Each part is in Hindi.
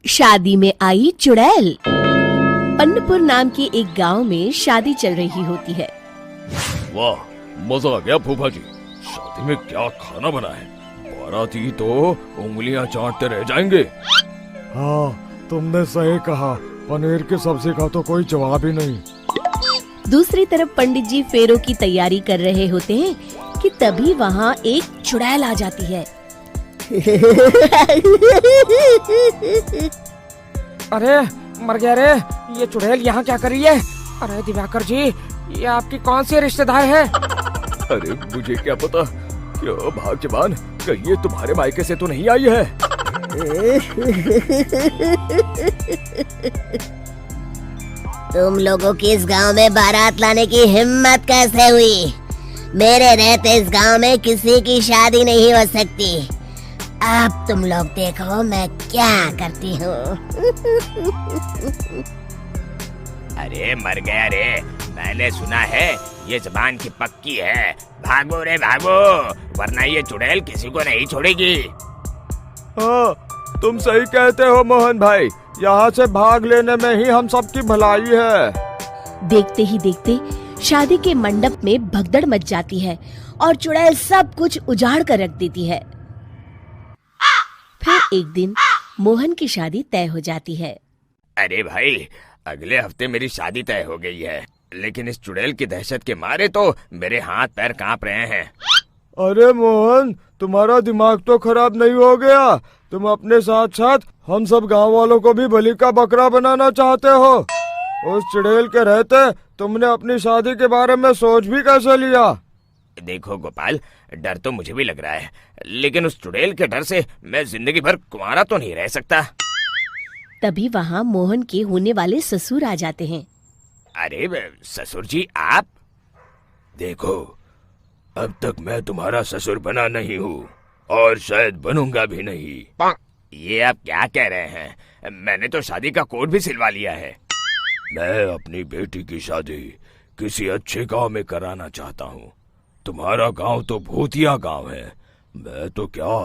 शादी में आई चुड़ैल। पन्नपुर नाम के एक गांव में शादी चल रही होती है। वाह, मजा आ गया फूफा जी। शादी में क्या खाना बना है? बाराती तो उंगलियां चाटते रह जाएंगे। हाँ, तुमने सही कहा। पनीर की सब्जी का तो कोई जवाब ही नहीं। दूसरी तरफ पंडित जी फेरों की तैयारी कर रहे होते हैं कि तभी वहाँ एक चुड़ैल आ जाती है। अरे मर गया रे, ये चुड़ैल यहाँ क्या कर रही है? अरे दिवाकर जी, ये आपकी कौन सी रिश्तेदार है? अरे मुझे क्या पता, क्यों भाग्यवान, कहीं ये तुम्हारे मायके से तो नहीं आई है? तुम लोगों की इस गांव में बारात लाने की हिम्मत कैसे हुई? मेरे रहते इस गांव में किसी की शादी नहीं हो सकती। अब तुम लोग देखो मैं क्या करती हूँ। अरे मर गया रे, मैंने सुना है ये जबान की पक्की है। भागो रे भागो, वरना ये चुड़ैल किसी को नहीं छोड़ेगी। हाँ, तुम सही कहते हो मोहन भाई। यहाँ से भाग लेने में ही हम सबकी भलाई है। देखते ही देखते शादी के मंडप में भगदड़ मच जाती है और चुड़ैल सब कुछ उजाड़ कर रख देती है। फिर एक दिन मोहन की शादी तय हो जाती है। अरे भाई, अगले हफ्ते मेरी शादी तय हो गई है, लेकिन इस चुड़ैल की दहशत के मारे तो मेरे हाथ पैर कांप रहे हैं। अरे मोहन, तुम्हारा दिमाग तो खराब नहीं हो गया? तुम अपने साथ साथ हम सब गांव वालों को भी बलि का बकरा बनाना चाहते हो? उस चुड़ैल के रहते तुमने अपनी शादी के बारे में सोच भी कैसे लिया? देखो गोपाल, डर तो मुझे भी लग रहा है, लेकिन उस चुड़ैल के डर से मैं जिंदगी भर कुंवारा तो नहीं रह सकता। तभी वहाँ मोहन के होने वाले ससुर आ जाते हैं। अरे ससुर जी, आप? देखो, अब तक मैं तुम्हारा ससुर बना नहीं हूँ और शायद बनूंगा भी नहीं। ये आप क्या कह रहे हैं? मैंने तो शादी का कोड भी सिलवा लिया है। मैं अपनी बेटी की शादी किसी अच्छे गांव में कराना चाहता हूँ। तुम्हारा गांव तो भूतिया गांव है। मैं तो क्या,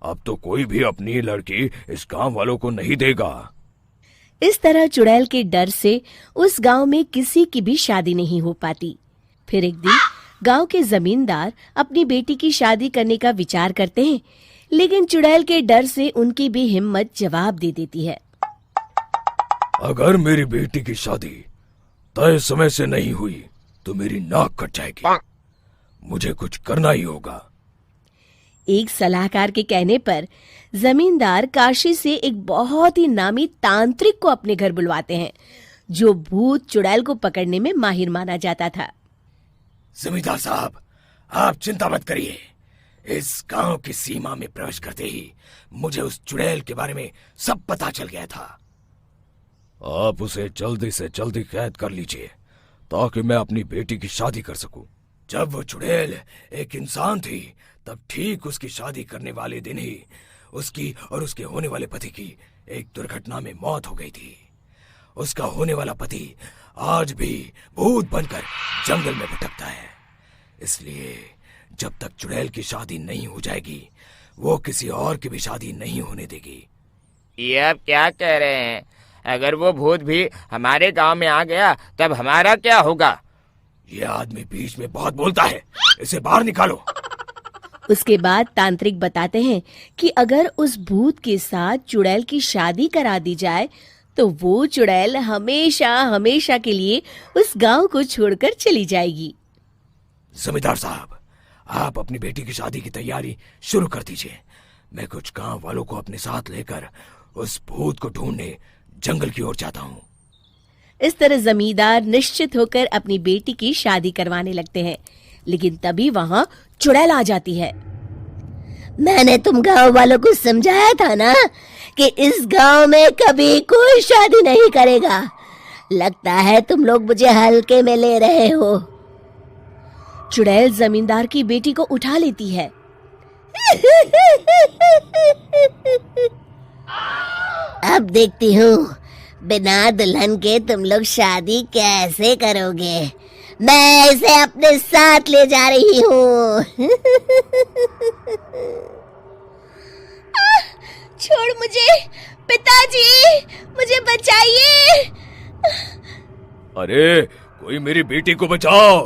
अब तो कोई भी अपनी लड़की इस गांव वालों को नहीं देगा। इस तरह चुड़ैल के डर से उस गांव में किसी की भी शादी नहीं हो पाती। फिर एक दिन गांव के जमींदार अपनी बेटी की शादी करने का विचार करते हैं, लेकिन चुड़ैल के डर से उनकी भी हिम्मत जवाब दे देती है। अगर मेरी बेटी की शादी तय समय से नहीं हुई तो मेरी नाक कट जाएगी। मुझे कुछ करना ही होगा। एक सलाहकार के कहने पर जमींदार काशी से एक बहुत ही नामी तांत्रिक को अपने घर बुलवाते हैं, जो भूत चुड़ैल को पकड़ने में माहिर माना जाता था। जमींदार साहब, आप चिंता मत करिए। इस गांव की सीमा में प्रवेश करते ही मुझे उस चुड़ैल के बारे में सब पता चल गया था। आप उसे जल्दी से जल्दी कैद कर लीजिए ताकि मैं अपनी बेटी की शादी कर सकूं। जब वो चुड़ैल एक इंसान थी, तब ठीक उसकी शादी करने वाले दिन ही उसकी और उसके होने वाले पति की एक दुर्घटना में मौत हो गई थी। उसका होने वाला पति आज भी भूत बनकर जंगल में भटकता है। इसलिए जब तक चुड़ैल की शादी नहीं हो जाएगी, वो किसी और की भी शादी नहीं होने देगी। ये आप क्या कह रहे हैं? अगर वो भूत भी हमारे गांव में आ गया तब हमारा क्या होगा? ये आदमी बीच में बहुत बोलता है, इसे बाहर निकालो। उसके बाद तांत्रिक बताते हैं कि अगर उस भूत के साथ चुड़ैल की शादी करा दी जाए तो वो चुड़ैल हमेशा हमेशा के लिए उस गांव को छोड़कर चली जाएगी। जमींदार साहब, आप अपनी बेटी की शादी की तैयारी शुरू कर दीजिए। मैं कुछ गांव वालों को अपने साथ लेकर उस भूत को ढूंढने जंगल की ओर जाता हूँ। इस तरह जमींदार निश्चित होकर अपनी बेटी की शादी करवाने लगते हैं, लेकिन तभी वहाँ चुड़ैल आ जाती है। मैंने तुम गांव वालों को समझाया था ना कि इस गांव में कभी कोई शादी नहीं करेगा। लगता है तुम लोग मुझे हल्के में ले रहे हो। चुड़ैल जमींदार की बेटी को उठा लेती है। अब देखती हूँ बिना दुल्हन के तुम लोग शादी कैसे करोगे। मैं इसे अपने साथ ले जा रही हूँ। छोड़ मुझे, पिताजी, मुझे बचाइए। अरे कोई मेरी बेटी को बचाओ।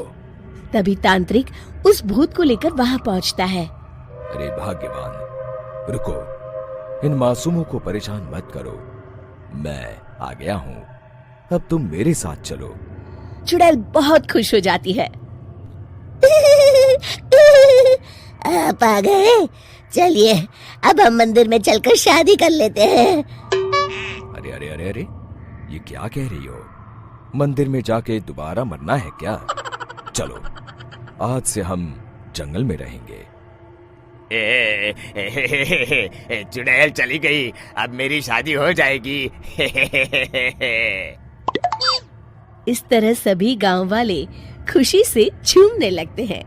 तभी तांत्रिक उस भूत को लेकर वहां पहुंचता है। अरे भाग्यवान, रुको, इन मासूमों को परेशान मत करो, मैं आ गया हूँ, अब तुम मेरे साथ चलो। चुड़ैल बहुत खुश हो जाती है। आप आ गए, चलिए अब हम मंदिर में चलकर शादी कर लेते हैं। अरे अरे अरे अरे, ये क्या कह रही हो? मंदिर में जाके दोबारा मरना है क्या? चलो, आज से हम जंगल में रहेंगे। चुड़ैल चली गई, अब मेरी शादी हो जाएगी। इस तरह सभी गांव वाले खुशी से झूमने लगते हैं।